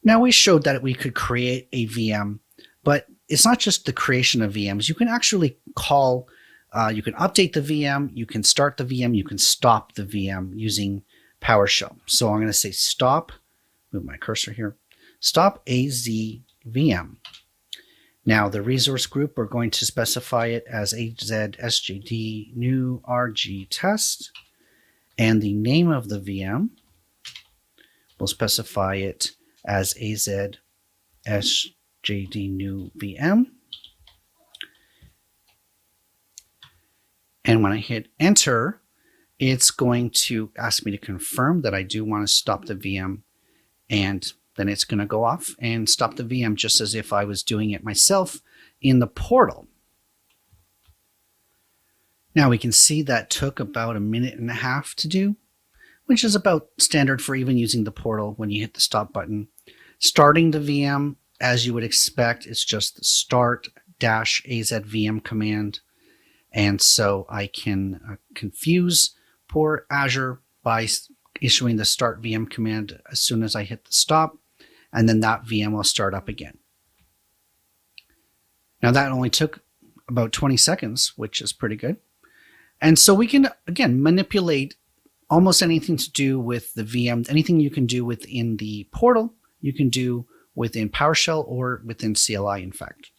Now we showed that we could create a VM, but it's not just the creation of VMs. You can actually call, you can update the VM, you can start the VM, you can stop the VM using PowerShell. So I'm going to say stop, move my cursor here, stop AZ VM. Now the resource group, we're going to specify it as AZ-SJD new RG test, and the name of the VM, we'll specify it as AZ-SJD new VM. And when I hit enter, it's going to ask me to confirm that I do want to stop the VM, and then it's going to go off and stop the VM just as if I was doing it myself in the portal. Now we can see that took about 1.5 minutes to do, which is about standard for even using the portal when you hit the stop button. Starting the VM, as you would expect, it's just the start-azvm command. And so I can confuse poor Azure by issuing the start VM command as soon as I hit the stop, and then that VM will start up again. Now that only took about 20 seconds, which is pretty good. And so we can, again, manipulate almost anything to do with the VM. Anything you can do within the portal, you can do within PowerShell or within CLI, in fact.